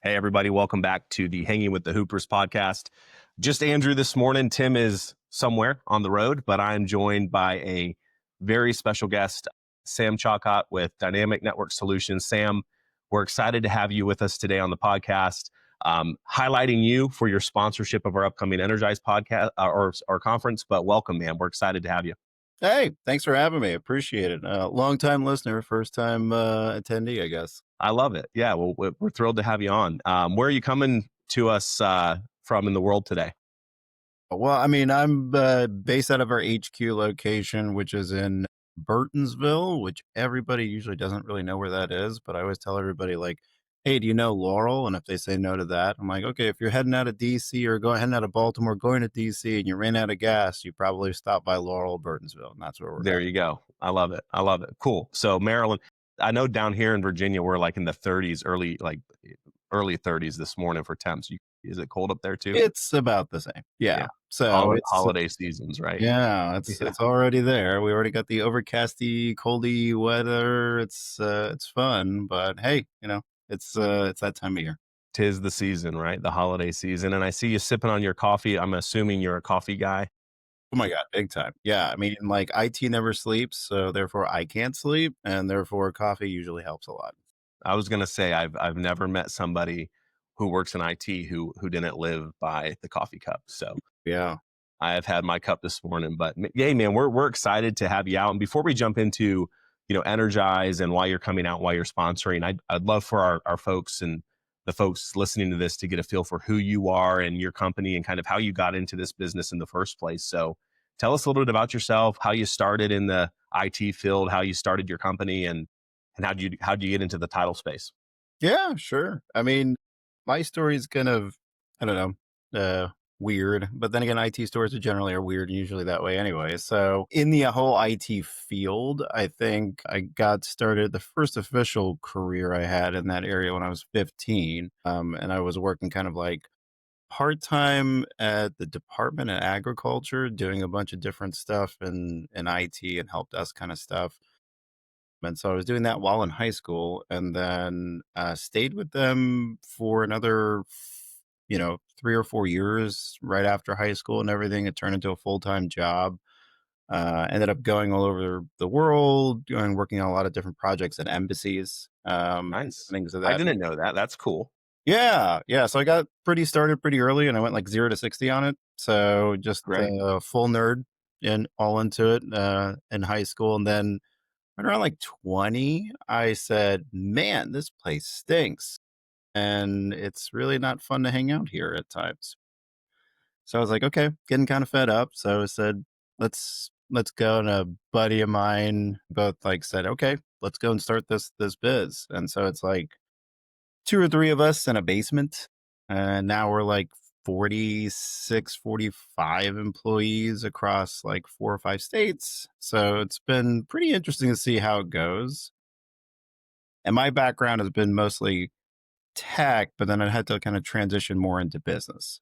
Hey, everybody. Welcome back to the Hanging with the Hoopers podcast. Just Andrew this morning. Tim is somewhere on the road, but I'm joined by a very special guest, Sam Chawkat with Dynamic Network Solutions. Sam, we're excited to have you with us today on the podcast, highlighting you for your sponsorship of our upcoming Energize podcast or conference. But welcome, man. We're excited to have you. Hey, thanks for having me. Appreciate it. Long time listener, first time attendee, I guess. I love it. Yeah, well, we're thrilled to have you on. Where are you coming to us from in the world today? Well, I mean, I'm based out of our HQ location, which is in Burtonsville, which everybody usually doesn't really know where that is. But I always tell everybody, like, hey, do you know Laurel? And if they say no to that, I'm like, okay, if you're heading out of DC or heading out of Baltimore, going to DC and you ran out of gas, you probably stop by Laurel, Burtonsville. And that's where we're There at. you go. I love it. I love it. Cool. So Maryland, I know down here in Virginia, we're like in the 30s, early 30s this morning for temps. Is it cold up there too? It's about the same. Yeah. Yeah. So it's Holiday seasons, right? Yeah, it's Yeah. it's already there. We already got the overcasty, coldy weather. It's fun, but hey, it's that time of year. Tis the season, right? The holiday season. And I see you sipping on your coffee. I'm assuming you're a coffee guy. Oh my God, big time. Yeah, I mean, like IT never sleeps, so therefore I can't sleep, and therefore coffee usually helps a lot. I was gonna say I've never met somebody who works in IT who didn't live by the coffee cup. So Yeah. I have had my cup this morning, but yay, man, we're excited to have you out. And before we jump into, Energize and why you're coming out, why you're sponsoring, I'd love for our folks and the folks listening to this to get a feel for who you are and your company and kind of how you got into this business in the first place. So tell us a little bit about yourself, how you started in the IT field, how you started your company, and how do you get into the title space? Yeah, sure. I mean, my story is kind of, I don't know, weird. But then again, IT stores generally are weird and usually that way anyway. So in the whole IT field, I think I got started the first official career I had in that area when I was 15. And I was working kind of like part-time at the Department of Agriculture, doing a bunch of different stuff in IT and help desk kind of stuff. And so I was doing that while in high school and then stayed with them for another, 3 or 4 years right after high school and everything. It turned into a full-time job. Ended up going all over the world, doing working on a lot of different projects at embassies, Nice. things of I that. didn't know that. That's cool. Yeah, yeah. So I got started pretty early, and I went like 0 to 60 on it. So just Great. full nerd and all into it in high school, and then right around like 20, I said, "Man, this place stinks, and it's really not fun to hang out here at times." So I was like, "Okay, getting kind of fed up." So I said, "Let's go." And a buddy of mine both like said, "Okay, let's go and start this biz." And so it's like two or three of us in a basement, and now we're like 46, 45 employees across like 4 or 5 states. So it's been pretty interesting to see how it goes. And my background has been mostly tech, but then I had to kind of transition more into business.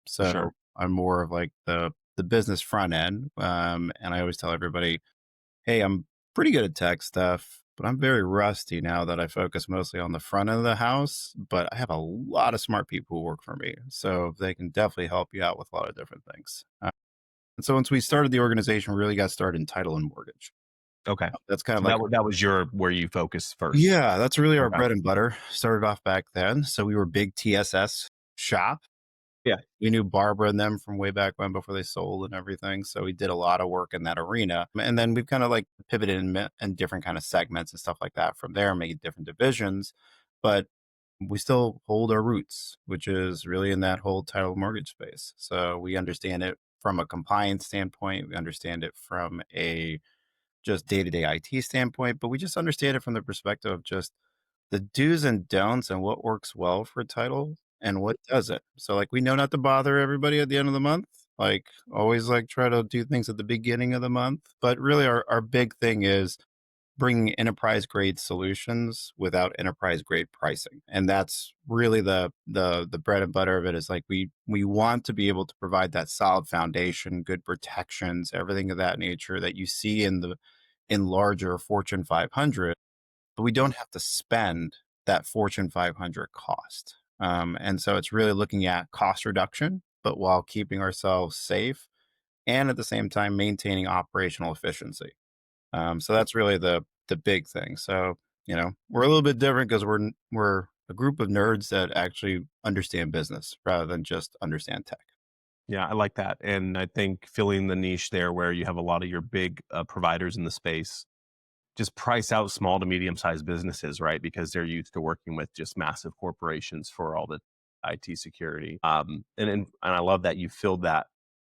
So Sure. I'm more of like the business front end. And I always tell everybody, hey, I'm pretty good at tech stuff, but I'm very rusty now that I focus mostly on the front end of the house. But I have a lot of smart people who work for me. So they can definitely help you out with a lot of different things. And so once we started the organization, we really got started in title and mortgage. Okay. That's kind of So like, that was your where you focused first. yeah, that's really our Okay. bread and butter. Started off back then. So we were big TSS shop. Yeah. We knew Barbara and them from way back when before they sold and everything. So we did a lot of work in that arena. And then we've kind of like pivoted in different kind of segments and stuff like that from there, made different divisions. But we still hold our roots, which is really in that whole title mortgage space. So we understand it from a compliance standpoint. We understand it from a just day-to-day IT standpoint, but we just understand it from the perspective of just the do's and don'ts and what works well for a title and what doesn't. So like we know not to bother everybody at the end of the month. Like always like try to do things at the beginning of the month. But really our big thing is bringing enterprise grade solutions without enterprise grade pricing. And that's really the bread and butter of it is like we want to be able to provide that solid foundation, good protections, everything of that nature that you see in larger Fortune 500, but we don't have to spend that Fortune 500 cost. And so it's really looking at cost reduction, but while keeping ourselves safe and at the same time maintaining operational efficiency. So that's really the big thing. So we're a little bit different because we're a group of nerds that actually understand business rather than just understand tech. Yeah, I like that, and I think filling the niche there where you have a lot of your big, providers in the space just price out small to medium-sized businesses, right? Because they're used to working with just massive corporations for all the IT security. And I love that you filled that,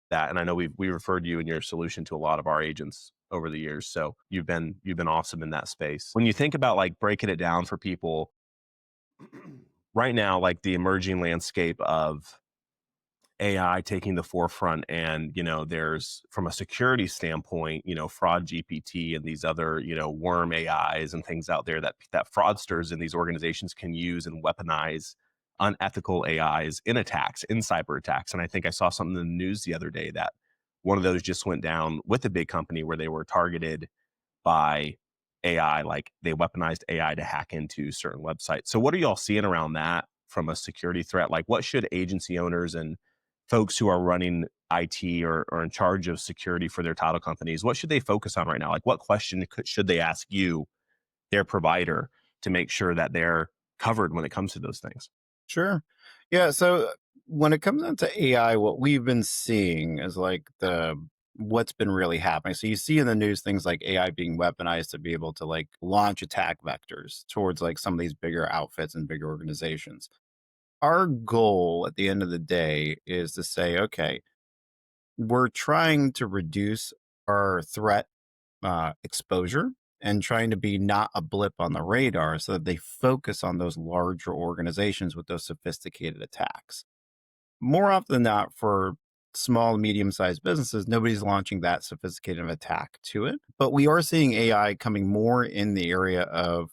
and I know we referred you and your solution to a lot of our agents over the years, so you've been awesome in that space. When you think about, like, breaking it down for people right now, like, the emerging landscape of AI taking the forefront and, there's from a security standpoint, fraud GPT and these other, worm AIs and things out there that fraudsters in these organizations can use and weaponize unethical AIs in attacks, in cyber attacks. And I think I saw something in the news the other day that one of those just went down with a big company where they were targeted by AI, like they weaponized AI to hack into certain websites. So what are y'all seeing around that from a security threat? Like what should agency owners and folks who are running IT or in charge of security for their title companies, what should they focus on right now? Like what question should they ask you, their provider, to make sure that they're covered when it comes to those things? Sure. Yeah. So when it comes down to AI, what we've been seeing is like the what's been really happening. So you see in the news things like AI being weaponized to be able to like launch attack vectors towards like some of these bigger outfits and bigger organizations. Our goal at the end of the day is to say, okay, we're trying to reduce our threat exposure and trying to be not a blip on the radar so that they focus on those larger organizations with those sophisticated attacks. More often than not, for small, medium sized businesses, nobody's launching that sophisticated of attack to it. But we are seeing AI coming more in the area of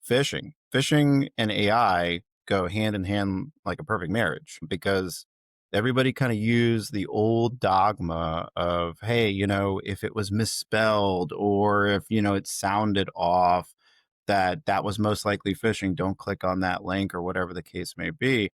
phishing. Phishing and AI go hand in hand like a perfect marriage because everybody kind of used the old dogma of, hey, if it was misspelled or if, it sounded off, that was most likely phishing. Don't click on that link or whatever the case may be.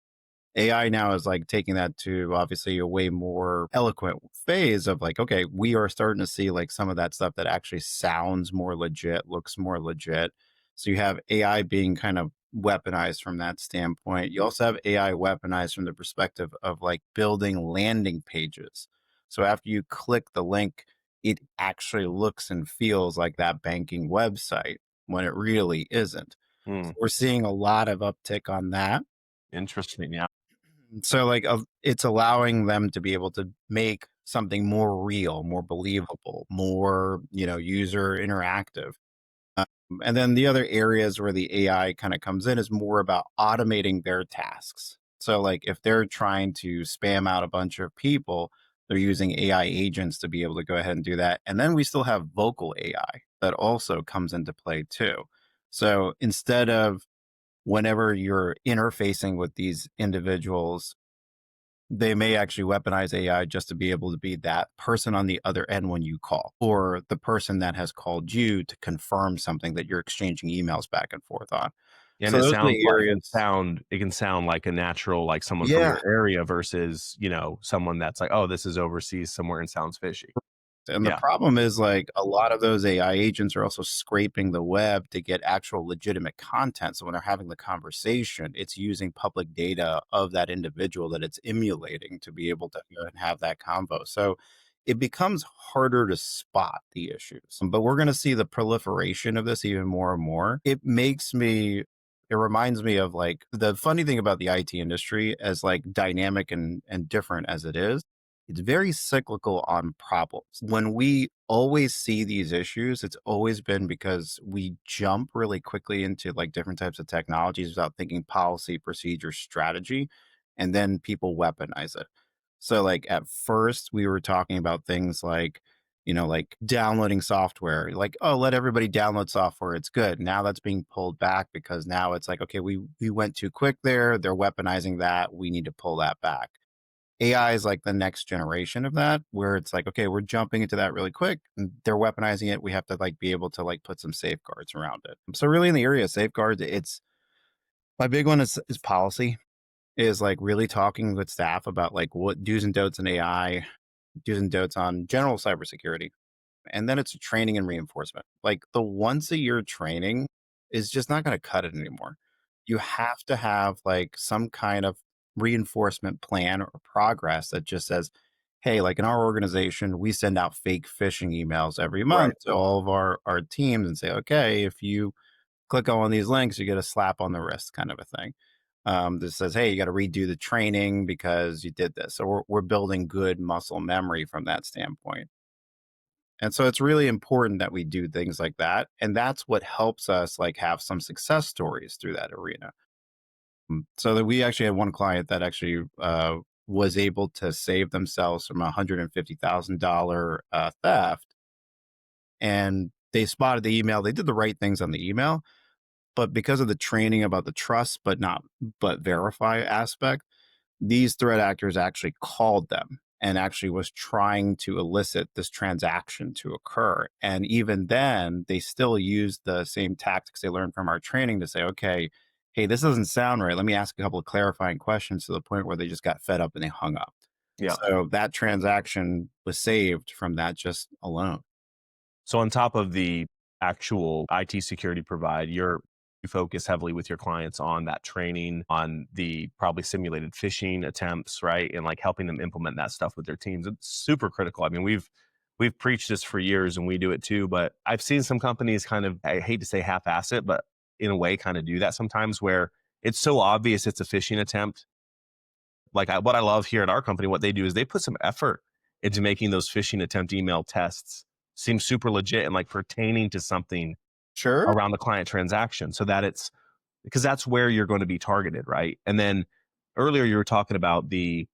AI now is like taking that to obviously a way more eloquent phase of like, okay, we are starting to see like some of that stuff that actually sounds more legit, looks more legit. So you have AI being kind of weaponized from that standpoint. You also have AI weaponized from the perspective of like building landing pages. So after you click the link, it actually looks and feels like that banking website when it really isn't. Hmm, So we're seeing a lot of uptick on that. interesting. Yeah. So, like, it's allowing them to be able to make something more real, more believable, more, user interactive. Um, and then the other areas where the AI kind of comes in is more about automating their tasks. So, like, if they're trying to spam out a bunch of people, they're using AI agents to be able to go ahead and do that. And then we still have vocal AI that also comes into play too. So instead of whenever you're interfacing with these individuals, they may actually weaponize AI just to be able to be that person on the other end when you call, or the person that has called you to confirm something that you're exchanging emails back and forth on. And So it those are sounds the like areas. it can sound like a natural, like someone from Yeah. your area versus, someone that's like, oh, this is overseas somewhere and sounds fishy. And the Yeah. problem is like a lot of those AI agents are also scraping the web to get actual legitimate content. So when they're having the conversation, it's using public data of that individual that it's emulating to be able to go and have that convo. So it becomes harder to spot the issues. But we're going to see the proliferation of this even more and more. It reminds me of like the funny thing about the IT industry, as like dynamic and different as it is, it's very cyclical on problems. When we always see these issues, it's always been because we jump really quickly into like different types of technologies without thinking policy, procedure, strategy, and then people weaponize it. So like at first we were talking about things like, like downloading software, like, oh, let everybody download software. It's good. Now that's being pulled back because now it's like, okay, we went too quick there. They're weaponizing that. We need to pull that back. AI is like the next generation of that, where it's like, okay, we're jumping into that really quick. And they're weaponizing it. We have to like be able to like put some safeguards around it. So really in the area of safeguards, it's my big one is policy. is like really talking with staff about like what do's and don'ts in AI, do's and don'ts on general cybersecurity. And then it's training and reinforcement. Like the once a year training is just not going to cut it anymore. You have to have like some kind of reinforcement plan or progress that just says, hey, like in our organization, we send out fake phishing emails every Right. month to all of our teams and say, okay, if you click on one of these links, you get a slap on the wrist kind of a thing. That says, hey, you got to redo the training because you did this. So we're building good muscle memory from that standpoint. And so it's really important that we do things like that. And that's what helps us like have some success stories through that arena. So that we actually had one client that actually was able to save themselves from $150,000 theft. And they spotted the email. They did the right things on the email, but because of the training about the trust, but verify aspect, these threat actors actually called them and actually was trying to elicit this transaction to occur. And even then, they still used the same tactics they learned from our training to say, okay, hey, this doesn't sound right. Let me ask a couple of clarifying questions to the point where they just got fed up and they hung up. Yeah. So that transaction was saved from that just alone. So on top of the actual IT security provide, you focus heavily with your clients on that training, on the probably simulated phishing attempts, right? And like helping them implement that stuff with their teams. It's super critical. I mean, we've preached this for years and we do it too, but I've seen some companies kind of, I hate to say half-ass it, but in a way kind of do that sometimes where it's so obvious it's a phishing attempt. What I love here at our company, what they do is they put some effort into making those phishing attempt email tests seem super legit and like pertaining to something Sure. around the client transaction so that it's because that's where you're going to be targeted, right? And then earlier you were talking about the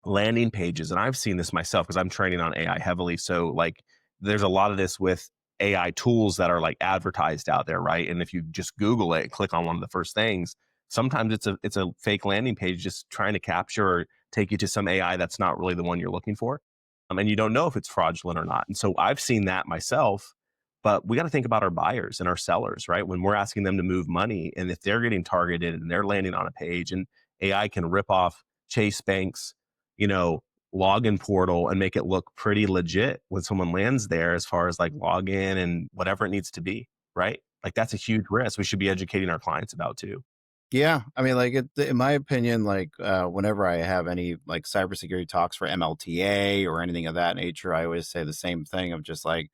landing pages, and I've seen this myself because I'm training on AI heavily. So like there's a lot of this with AI tools that are like advertised out there, right? And if you just Google it and click on one of the first things, sometimes it's a fake landing page just trying to capture or take you to some AI that's not really the one you're looking for. And you don't know if it's fraudulent or not. And so I've seen that myself, but we got to think about our buyers and our sellers, right? When we're asking them to move money, and if they're getting targeted and they're landing on a page and AI can rip off Chase Bank's, you know, login portal and make it look pretty legit when someone lands there as far as like login and whatever it needs to be, right? Like that's a huge risk we should be educating our clients about too. Yeah, I mean, like, in my opinion, like, whenever I have any like cybersecurity talks for MLTA or anything of that nature, I always say the same thing of just like,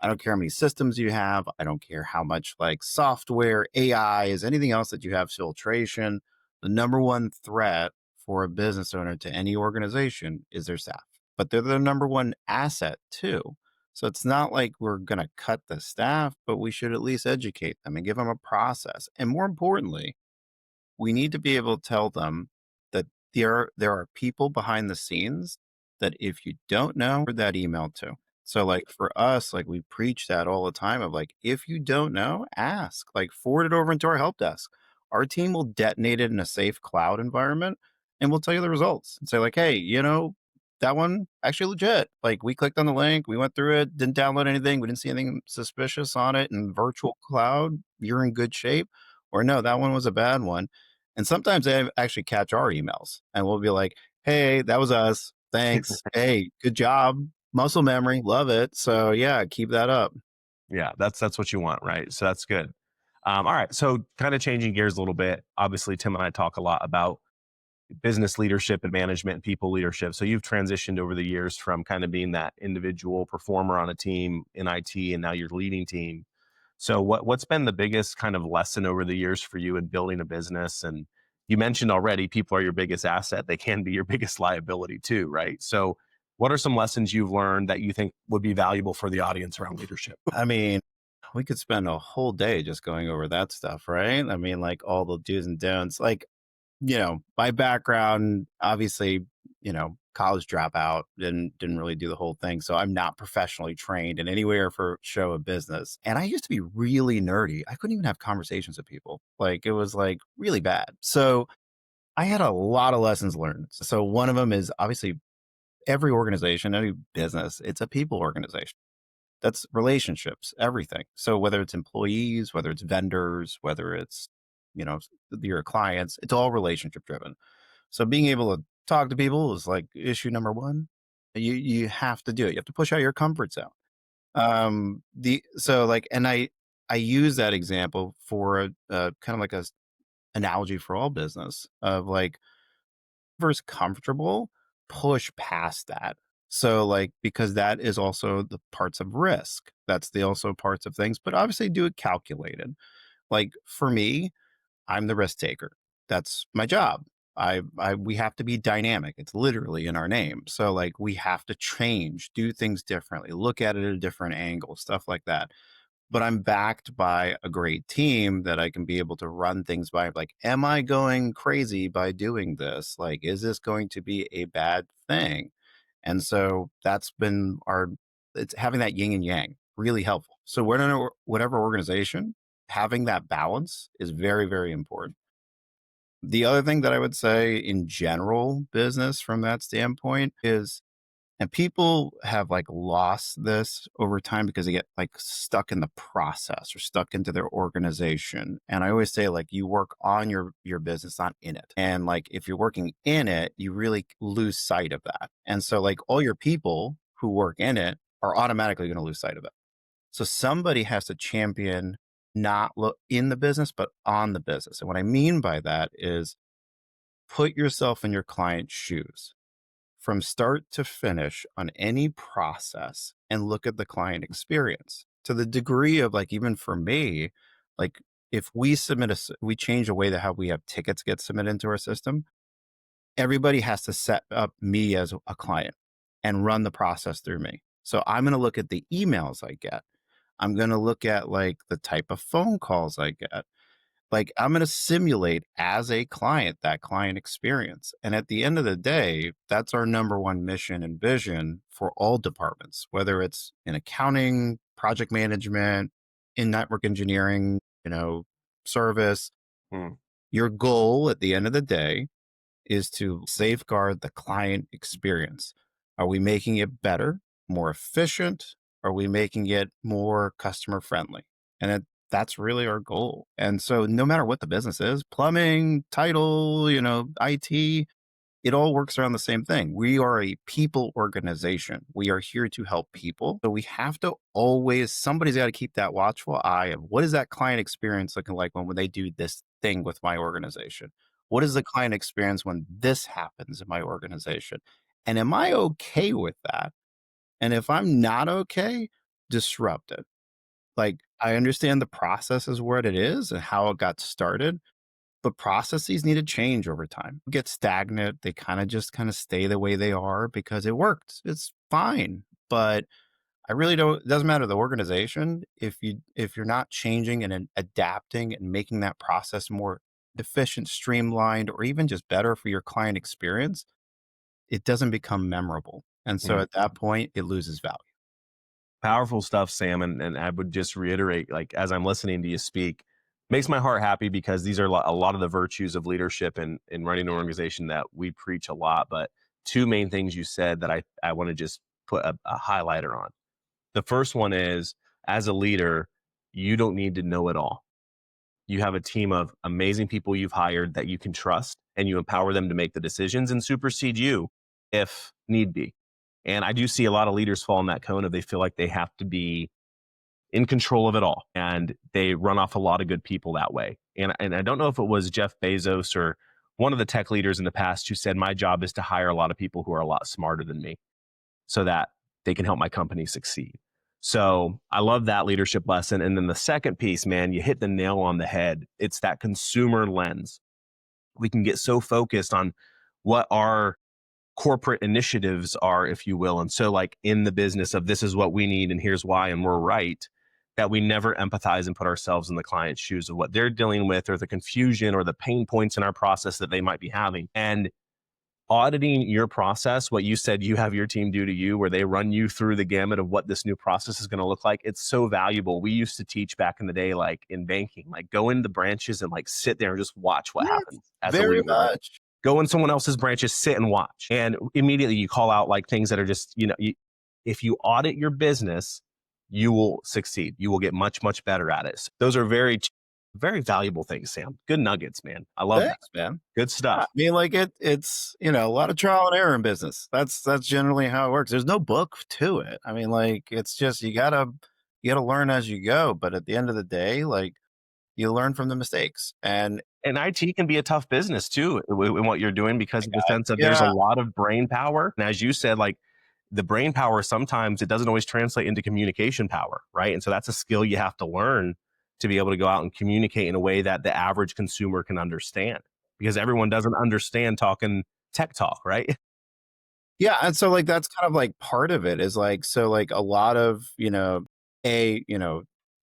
I don't care how many systems you have, I don't care how much like software, AI is anything else that you have filtration. The number one threat for a business owner to any organization is their staff, but they're the number one asset too. So it's not like we're going to cut the staff, but we should at least educate them and give them a process. And more importantly, we need to be able to tell them that there are people behind the scenes that if you don't know, forward that email to. So like for us, like we preach that all the time of like, if you don't know, ask, like forward it over into our help desk. Our team will detonate it in a safe cloud environment and we'll tell you the results and say like, hey, that one actually legit. Like we clicked on the link, we went through it, didn't download anything, we didn't see anything suspicious on it in virtual cloud. You're in good shape. Or no, that one was a bad one. And sometimes they actually catch our emails and we'll be like, hey, that was us. Thanks. Hey, good job. Muscle memory. Love it. So yeah, keep that up. Yeah, that's what you want, right? So that's good. All right, so kind of changing gears a little bit. Obviously, Tim and I talk a lot about business leadership and management and people leadership. So you've transitioned over the years from kind of being that individual performer on a team in IT, and now you're leading team. So what's been the biggest kind of lesson over the years for you in building a business? And you mentioned already, people are your biggest asset. They can be your biggest liability too, right? So what are some lessons you've learned that you think would be valuable for the audience around leadership? I mean, we could spend a whole day just going over that stuff, right? I mean, like all the do's and don'ts. Like, my background, obviously, college dropout, didn't really do the whole thing. So I'm not professionally trained in anywhere for show of business. And I used to be really nerdy. I couldn't even have conversations with people. Like it was like really bad. So I had a lot of lessons learned. So one of them is obviously every organization, any business, it's a people organization. That's relationships, everything. So whether it's employees, whether it's vendors, whether it's, you know, your clients, it's all relationship driven. So being able to talk to people is like issue number one. You have to do it. You have to push out your comfort zone. The so like, and I use that example for a kind of like analogy for all business of like, whoever's comfortable, push past that. So like, because that is also the parts of risk. That's the also parts of things, but obviously do it calculated. Like for me, I'm the risk taker. That's my job. We have to be dynamic. It's literally in our name. So like we have to change, do things differently, look at it at a different angle, stuff like that. But I'm backed by a great team that I can be able to run things by. Like, am I going crazy by doing this? Like, is this going to be a bad thing? And so that's been it's having that yin and yang really helpful. So whatever organization, having that balance is very, very important. The other thing that I would say in general business from that standpoint is, and people have like lost this over time because they get like stuck in the process or stuck into their organization. And I always say like you work on your business, not in it. And like if you're working in it, you really lose sight of that. And so like all your people who work in it are automatically going to lose sight of it. So somebody has to champion not look in the business, but on the business. And what I mean by that is put yourself in your client's shoes from start to finish on any process and look at the client experience to the degree of like, even for me, like if we we change the way that how we have tickets get submitted into our system, everybody has to set up me as a client and run the process through me. So I'm going to look at the emails I get. I'm going to look at like the type of phone calls I get. Like I'm going to simulate as a client that client experience. And at the end of the day, that's our number one mission and vision for all departments, whether it's in accounting, project management, in network engineering, service. Hmm. Your goal at the end of the day is to safeguard the client experience. Are we making it better, more efficient? Are we making it more customer friendly? That's really our goal. And so no matter what the business is, plumbing, title, IT, it all works around the same thing. We are a people organization. We are here to help people. So we have to always, somebody's got to keep that watchful eye of what is that client experience looking like when they do this thing with my organization? What is the client experience when this happens in my organization? And am I okay with that? And if I'm not okay, disrupt it. Like I understand the process is what it is and how it got started, but processes need to change over time. Get stagnant. They kind of stay the way they are because it worked. It's fine. But I really don't, it doesn't matter the organization. If you're not changing and adapting and making that process more efficient, streamlined, or even just better for your client experience, it doesn't become memorable. And so at that point, it loses value. Powerful stuff, Sam. And I would just reiterate, like, as I'm listening to you speak, makes my heart happy because these are a lot of the virtues of leadership and in running an organization that we preach a lot. But two main things you said that I want to just put a highlighter on. The first one is, as a leader, you don't need to know it all. You have a team of amazing people you've hired that you can trust, and you empower them to make the decisions and supersede you if need be. And I do see a lot of leaders fall in that cone of they feel like they have to be in control of it all, and they run off a lot of good people that way. And I don't know if it was Jeff Bezos or one of the tech leaders in the past who said, my job is to hire a lot of people who are a lot smarter than me so that they can help my company succeed. So I love that leadership lesson. And then the second piece, man, you hit the nail on the head. It's that consumer lens. We can get so focused on what our corporate initiatives are, if you will. And so like in the business of this is what we need and here's why, and we're right, that we never empathize and put ourselves in the client's shoes of what they're dealing with or the confusion or the pain points in our process that they might be having. And auditing your process, what you said you have your team do to you, where they run you through the gamut of what this new process is going to look like. It's so valuable. We used to teach back in the day, like in banking, like go into the branches and like sit there and just watch what Yes, happens as a very leader. much. Go in someone else's branches, sit and watch. And immediately you call out like things that are just, if you audit your business, you will succeed. You will get much, much better at it. So those are very Very valuable things, Sam. Good nuggets, man. I love that. Thanks, man. Good I stuff. mean, like it's a lot of trial and error in business. That's generally how it works. There's no book to it. I mean, like it's just you gotta learn as you go. But at the end of the day, like you learn from the mistakes. And And IT can be a tough business too in what you're doing because of the sense of there's a yeah, lot of brain power. And as you said, like the brain power, sometimes it doesn't always translate into communication power, right? And so that's a skill you have to learn to be able to go out and communicate in a way that the average consumer can understand because everyone doesn't understand talking tech talk, right? yeah, and so, like, that's kind of, like, part of it is, like so, like, a lot of,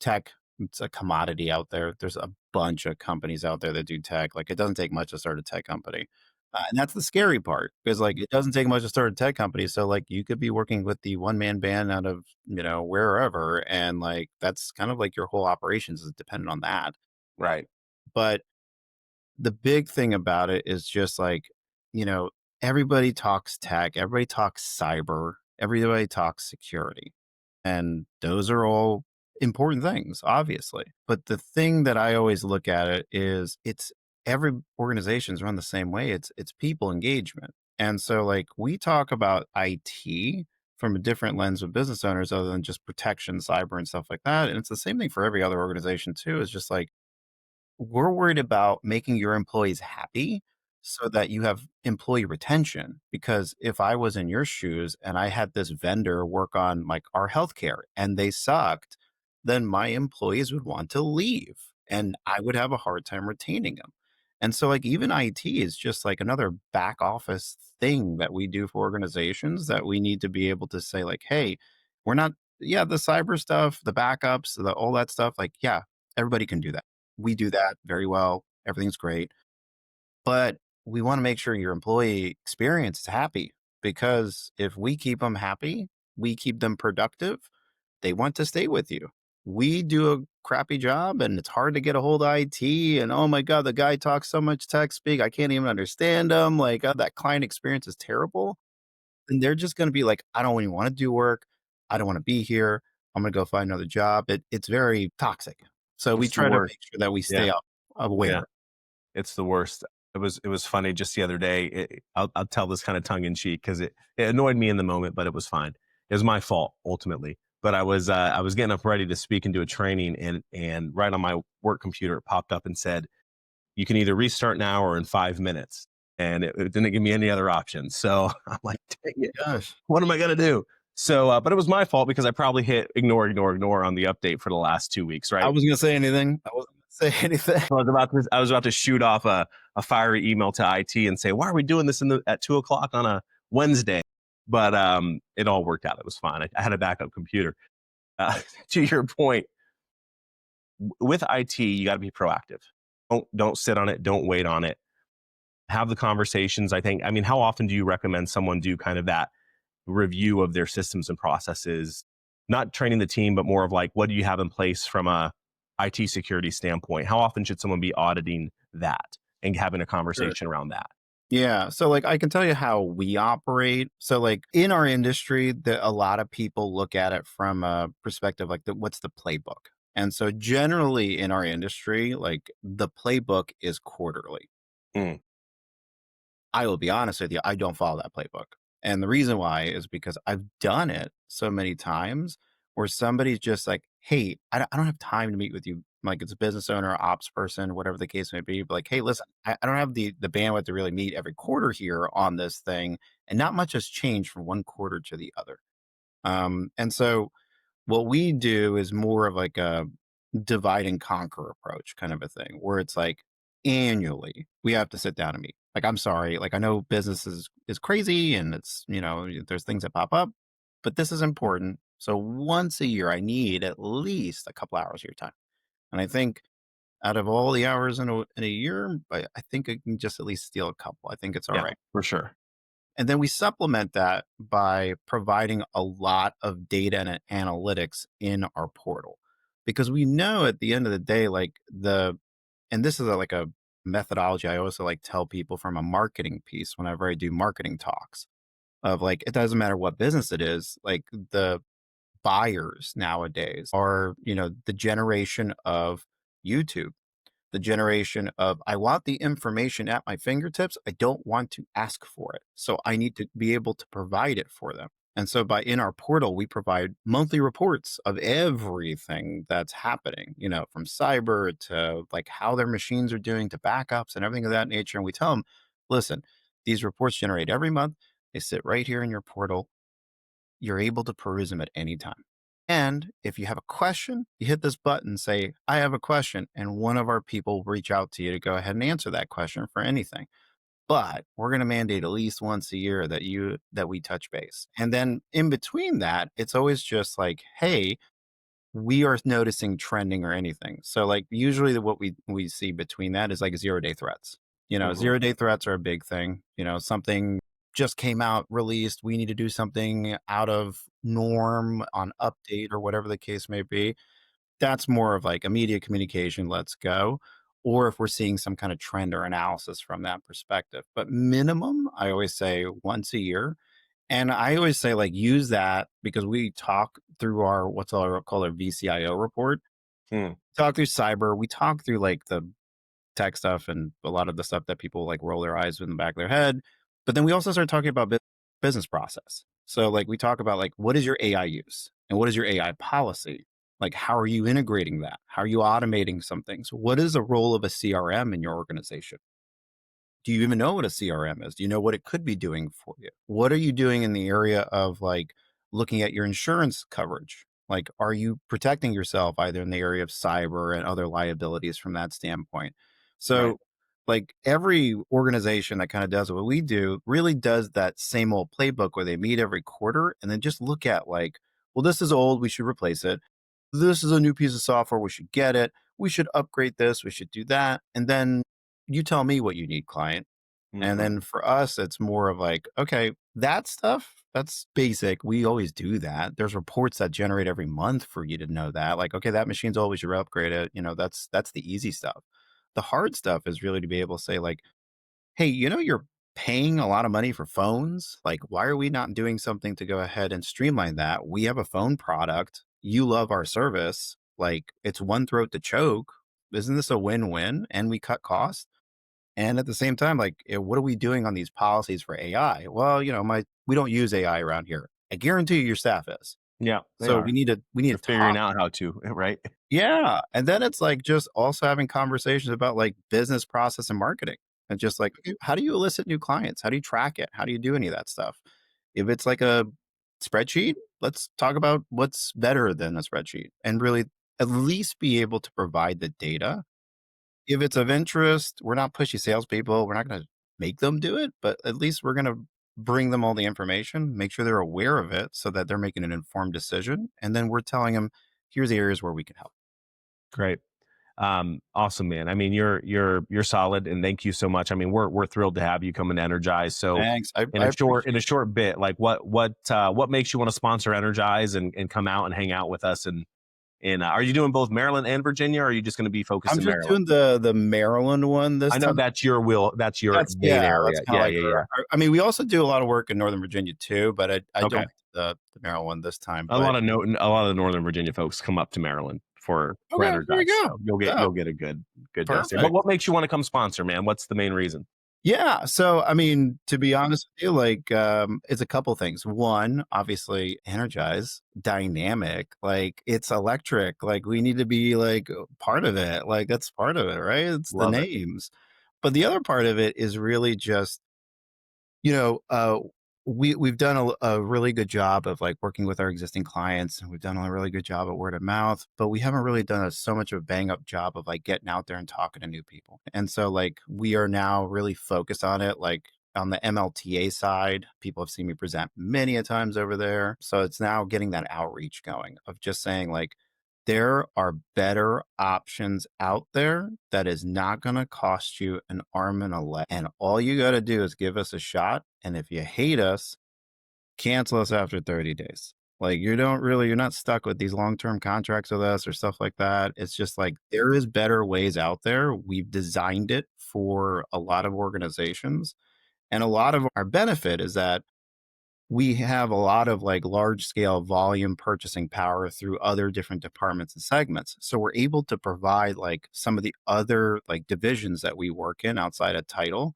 tech, it's a commodity out there. There's a bunch of companies out there that do tech. Like, it doesn't take much to start a tech company, and that's the scary part because, like, it doesn't take much to start a tech company, so, like, you could be working with the one-man band out of, wherever, and, like, that's kind of like your whole operations is dependent on that, Right. but the big thing about it is just like, you know, everybody talks tech, everybody talks cyber, everybody talks security. And those are all important things, obviously. But the thing that I always look at it is it's every organization's run the same way. It's people engagement. And so like we talk about IT from a different lens with business owners other than just protection, cyber and stuff like that. And it's the same thing for every other organization too. It's just like we're worried about making your employees happy so that you have employee retention. Because if I was in your shoes and I had this vendor work on like our healthcare and they sucked, then my employees would want to leave and I would have a hard time retaining them. And so, like, even IT is just like another back office thing that we do for organizations that we need to be able to say, like, hey, we're not, yeah, the cyber stuff, the backups, all that stuff, like, yeah, everybody can do that. We do that very well. Everything's great. But we want to make sure your employee experience is happy because if we keep them happy, we keep them productive, they want to stay with you. We do a crappy job and it's hard to get a hold of IT. And oh my God, the guy talks so much tech speak. I can't even understand him. Like that client experience is terrible. And they're just going to be like, I don't even want to do work. I don't want to be here. I'm going to go find another job. It's very toxic. So we It's the try to worst. make sure that we Yeah. stay up Yeah. aware. It's the worst. It was funny just the other day. I'll tell this kind of tongue in cheek because it annoyed me in the moment, but it was fine. It was my fault ultimately. But I was getting up ready to speak into a training, and right on my work computer it popped up and said you can either restart now or in 5 minutes, and it didn't give me any other options. So I'm like, dang it, Gosh. what am I gonna do? So, but it was my fault because I probably hit ignore, ignore, ignore on the update for the last 2 weeks, I right? wasn't gonna say anything. I wasn't gonna say anything. I was about to shoot off a fiery email to IT and say, why are we doing this at 2 o'clock on a Wednesday? But it all worked out. It was fine. I had a backup computer. To your point, with IT, you got to be proactive. Don't sit on it. Don't wait on it. Have the conversations. I mean, how often do you recommend someone do kind of that review of their systems and processes, not training the team, but more of like, what do you have in place from a IT security standpoint? How often should someone be auditing that and having a Sure. conversation around that? Yeah. So like I can tell you how we operate. So like in our industry, a lot of people look at it from a perspective like what's the playbook? And so generally in our industry, like the playbook is quarterly. Mm, I will be honest with you, I don't follow that playbook. And the reason why is because I've done it so many times where somebody's just like, hey, I don't have time to meet with you. Like it's a business owner, ops person, whatever the case may be. But like, hey, listen, I don't have the bandwidth to really meet every quarter here on this thing. And not much has changed from one quarter to the other. And so what we do is more of like a divide and conquer approach kind of a thing where it's like annually we have to sit down and meet. Like, I'm sorry, like I know business is crazy and it's, there's things that pop up, but this is important. So once a year, I need at least a couple hours of your time. And I think out of all the hours in a year, I think I can just at least steal a couple. I think it's all yeah, right. for sure. And then we supplement that by providing a lot of data and analytics in our portal. Because we know at the end of the day, like and this is like a methodology I also like tell people from a marketing piece whenever I do marketing talks of like, it doesn't matter what business it is, like the buyers nowadays are, the generation of YouTube. the generation of I want the information at my fingertips. I don't want to ask for it. So I need to be able to provide it for them. And so by in our portal, we provide monthly reports of everything that's happening, from cyber to like how their machines are doing to backups and everything of that nature. And we tell them, listen, these reports generate every month. They sit right here in your portal. You're able to peruse them at any time. And if you have a question, you hit this button, say, I have a question, and one of our people will reach out to you to go ahead and answer that question for anything. But we're going to mandate at least once a year that we touch base. And then in between that, it's always just like, hey, we are noticing trending or anything. So like usually what we see between that is like 0-day threats. Hmm. 0-day threats are a big thing. Something just came out, released, we need to do something out of norm on update or whatever the case may be. That's more of like immediate communication, let's go. Or if we're seeing some kind of trend or analysis from that perspective. But minimum, I always say once a year. And I always say, like, use that because we talk through our what's our called our VCIO report. Hmm. Talk through cyber. We talk through like the tech stuff and a lot of the stuff that people like roll their eyes in the back of their head. But then we also start talking about business process. So like we talk about like what is your AI use and what is your AI policy? Like how are you integrating that? How are you automating some things? What is the role of a CRM in your organization? Do you even know what a CRM is? Do you know what it could be doing for you? What are you doing in the area of like looking at your insurance coverage? Like, are you protecting yourself either in the area of cyber and other liabilities from that standpoint? Right. So, like, every organization that kind of does what we do really does that same old playbook where they meet every quarter and then just look at, like, well, this is old, we should replace it. This is a new piece of software, we should get it. We should upgrade this, we should do that. And then you tell me what you need, client. And Hmm. then for us, it's more of like, okay, that stuff, that's basic. We always do that. There's reports that generate every month for you to know that. Like, okay, that machine's old, we should upgrade it. That's the easy stuff. The hard stuff is really to be able to say, like, hey, you're paying a lot of money for phones. Like, why are we not doing something to go ahead and streamline that? We have a phone product. You love our service. Like, it's one throat to choke. Isn't this a win-win? And we cut costs. And at the same time, like, what are we doing on these policies for AI? Well, we don't use AI around here. I guarantee you your staff is. Yeah, they So are. we need They're to figuring talk. out how to, right? Yeah. And then it's like just also having conversations about like business process and marketing. And just like, okay, how do you elicit new clients? How do you track it? How do you do any of that stuff? If it's like a spreadsheet, let's talk about what's better than a spreadsheet and really at least be able to provide the data. If it's of interest, we're not pushy salespeople. We're not going to make them do it, but at least we're going to bring them all the information, make sure they're aware of it so that they're making an informed decision. And then we're telling them, here's the areas where we can help. Great. Awesome, man. I mean, you're solid, and thank you so much. I mean, we're thrilled to have you come and Energize. So, Thanks. I in appreciate a it. short bit, like what makes you want to sponsor Energize and come out and hang out with us? And are you doing both Maryland and Virginia, or are you just going to be focused I'm in just Maryland? doing the Maryland one this I know time. that's your will. That's your That's main yeah, that's area. kind of Yeah, like yeah, yeah. I mean, we also do a lot of work in Northern Virginia too, but I Okay. don't the Maryland one this time. A But lot of a lot of the Northern Virginia folks come up to Maryland for okay, there you Energize, go. so Yeah, you'll get a good dose there. But perfect. what makes you want to come sponsor, man? What's the main reason? Yeah. So, I mean, to be honest with you, like, it's a couple things. One, obviously, energize, dynamic, like it's electric. Like we need to be like part of it. Like that's part of it, right? It's the Love it. names. But the other part of it is really just you know, uh, we've done a really good job of like working with our existing clients, and we've done a really good job at word of mouth, but we haven't really done so much of a bang up job of like getting out there and talking to new people. And so like we are now really focused on it, like on the MLTA side. People have seen me present many a times over there, so it's now getting that outreach going of just saying like there are better options out there that is not going to cost you an arm and a leg. And all you got to do is give us a shot. And if you hate us, cancel us after 30 days. Like you're not stuck with these long-term contracts with us or stuff like that. It's just like there is better ways out there. We've designed it for a lot of organizations. And a lot of our benefit is that we have a lot of like large scale volume purchasing power through other different departments and segments. So we're able to provide like some of the other like divisions that we work in outside of title,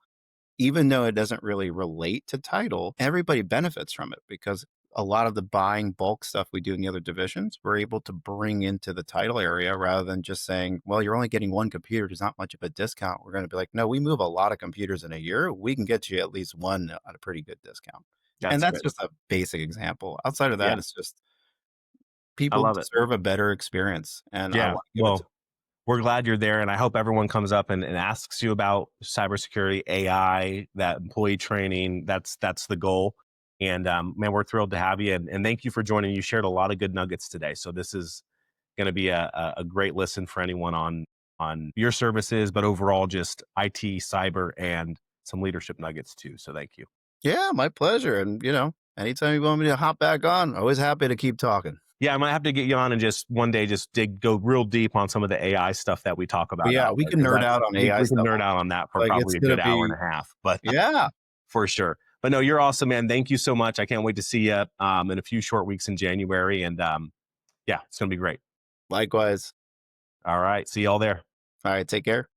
even though it doesn't really relate to title, everybody benefits from it because a lot of the buying bulk stuff we do in the other divisions, we're able to bring into the title area rather than just saying, well, you're only getting one computer. There's not much of a discount. We're going to be like, no, we move a lot of computers in a year. We can get you at least one at a pretty good discount. And That's that's great. just a basic example. Outside of Yeah, that, it's just I people love it. deserve a better experience. And I Yeah. want to give it to Well, we're glad you're there. And I hope everyone comes up and asks you about cybersecurity, AI, that employee training. That's the goal. And man, we're thrilled to have you. And thank you for joining. You shared a lot of good nuggets today. So this is going to be a great listen for anyone on your services, but overall just IT, cyber, and some leadership nuggets too. So thank you. Yeah, my pleasure. And, anytime you want me to hop back on, always happy to keep talking. Yeah, I might have to get you on and just one day just go real deep on some of the AI stuff that we talk But about yeah, out we there can because nerd that's out on AI we can stuff nerd all out on day. that for Like, it's probably a going good to hour and be, a half, but yeah, for sure. But no, you're awesome, man. Thank you so much. I can't wait to see you in a few short weeks in January, and yeah, it's gonna be great. likewise. All right, see y'all there. All right, take care.